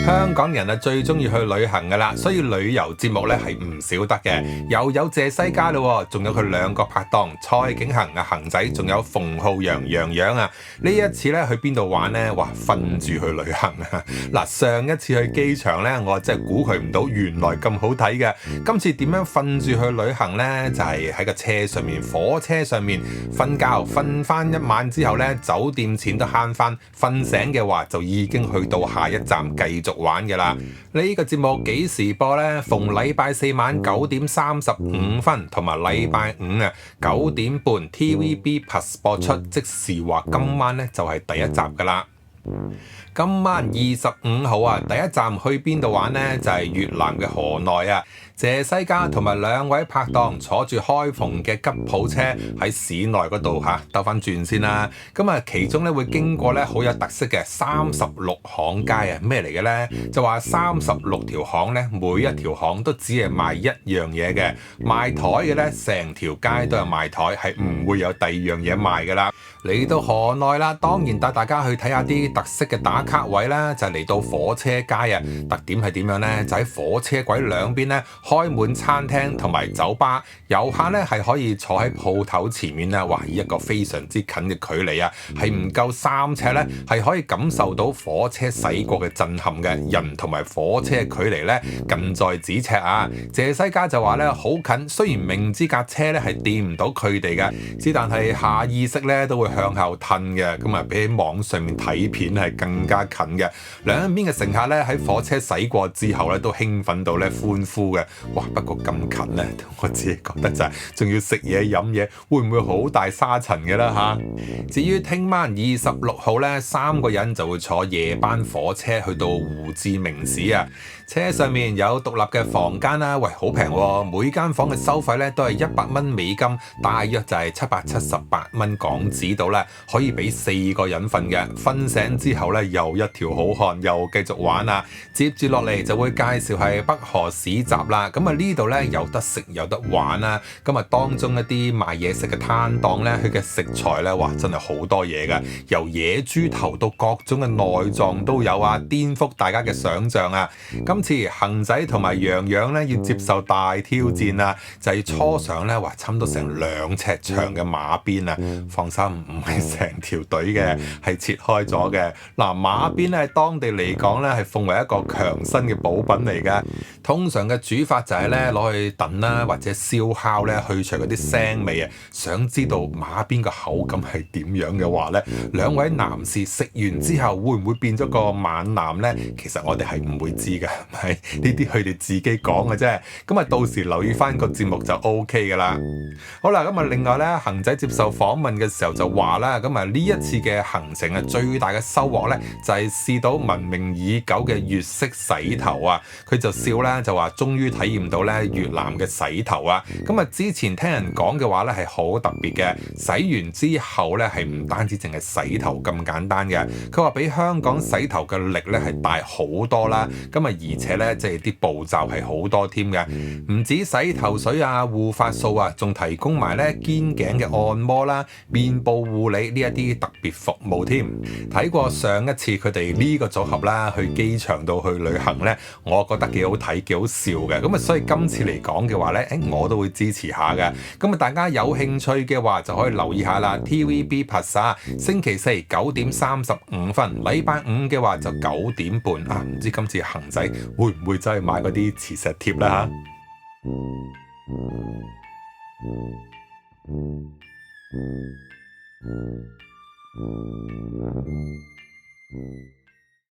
香港人啊最中意去旅行噶啦，所以旅遊節目咧係唔少得嘅。又有謝西嘉咯，仲有佢兩個拍檔蔡景恒啊恒仔，仲有馮浩陽洋洋啊。呢一次咧去邊度玩呢？哇，瞓住去旅行啊！嗱，上一次去機場咧，我真係估佢唔到原來咁好睇嘅。今次點樣瞓住去旅行呢？就係喺個車上面，火車上面瞓覺，瞓翻一晚之後咧，酒店錢都慳翻。瞓醒嘅話就已經去到下一站繼續玩嘅啦。呢個節目幾時播呢？逢禮拜四晚9:35同埋禮拜五啊9點半 TVB Plus 播出，即時話今晚呢就係第一集噶啦。今晚25號啊，第一站去邊度玩呢？就係越南嘅河內啊。謝西嘉同埋兩位拍檔坐住開篷嘅吉普車喺市內嗰度兜翻轉先啦。咁啊，其中咧會經過咧好有特色嘅36巷街啊，咩嚟嘅呢？就話36條巷咧，每一條巷都只係賣一樣嘢嘅，賣台嘅咧成條街都係賣台，係唔會有第二樣嘢賣噶啦。嚟到河內啦，當然帶大家去睇下啲特色嘅打卡位啦，就係嚟到火車街啊。特點係點樣呢？就喺火車軌兩邊咧開滿餐廳同埋酒吧，遊客咧係可以坐喺鋪頭前面啊，哇！以一個非常之近嘅距離啊，係唔夠3尺咧，係可以感受到火車駛過嘅震撼嘅。人同埋火車嘅距離咧近在咫尺啊！謝西嘉就話咧好近，雖然明知架車咧係掂唔到佢哋嘅，之但係下意識咧都會向後褪嘅，咁啊比起網上面睇片係更加近嘅。兩邊嘅乘客咧喺火車駛過之後咧都興奮到咧歡呼嘅，哇！不過咁近咧，我自己覺得就係仲要食嘢飲嘢，會唔會好大沙塵嘅啦嚇？至於聽晚26號咧，3個人就會坐夜班火車去到胡志明市啊。車上面有獨立嘅房間啦，喂，好平喎！每間房嘅收費咧都係100蚊美金，大約就係778蚊港紙到啦，可以俾4個人瞓嘅。瞓醒之後咧，又一條好漢，又繼續玩啊！接住落嚟就會介紹係北河市集啦。咁啊呢度咧有得食有得玩啦。咁啊當中一啲賣嘢食嘅攤檔咧，佢嘅食材咧，哇，真係好多嘢㗎，由野豬頭到各種嘅內臟都有啊，顛覆大家嘅想像啊！今次恒仔同埋洋洋咧要接受大挑戰啊，就係初上咧，話差唔多成2尺長嘅馬鞭啊！放心，唔係成條隊嘅，係切開咗嘅。嗱，馬鞭咧喺當地嚟講咧係奉為一個強身嘅補品嚟嘅。通常嘅煮法就係咧攞去燉啦，或者燒烤咧去除嗰啲腥味啊。想知道馬鞭個口感係點樣嘅話咧，兩位男士食完之後會唔會變咗個猛男咧？其實我哋係唔會知嘅，係呢啲佢哋自己講嘅啫。咁啊，到時留意翻個節目就 OK 噶啦。好啦，咁啊，另外咧，恒仔接受訪問嘅時候就話啦，咁啊呢一次嘅行程啊，最大嘅收穫咧就係試到聞名已久嘅越式洗頭啊。佢就笑啦，就話終於體驗到咧越南嘅洗頭啊。咁啊，之前聽人講嘅話咧係好特別嘅，洗完之後咧係唔單止淨係洗頭咁簡單嘅。佢話比香港洗頭嘅力咧係大好多啦。咁啊，而且咧即係啲步驟係好多添嘅，唔止洗頭水啊、護髮素啊，仲提供埋咧肩頸嘅按摩啦、面部護理呢一啲特別服務添。睇過上一次佢哋呢個組合啦，去機場度去旅行咧，我覺得幾好睇、幾好笑嘅。咁啊，所以今次嚟講嘅話咧，我都會支持下嘅。咁啊，大家有興趣嘅話就可以留意下啦。TVB Plus 啊，星期四9:35，禮拜五嘅話就9點半啊。唔知今次恒仔會唔會真係買嗰啲磁石貼啦嚇？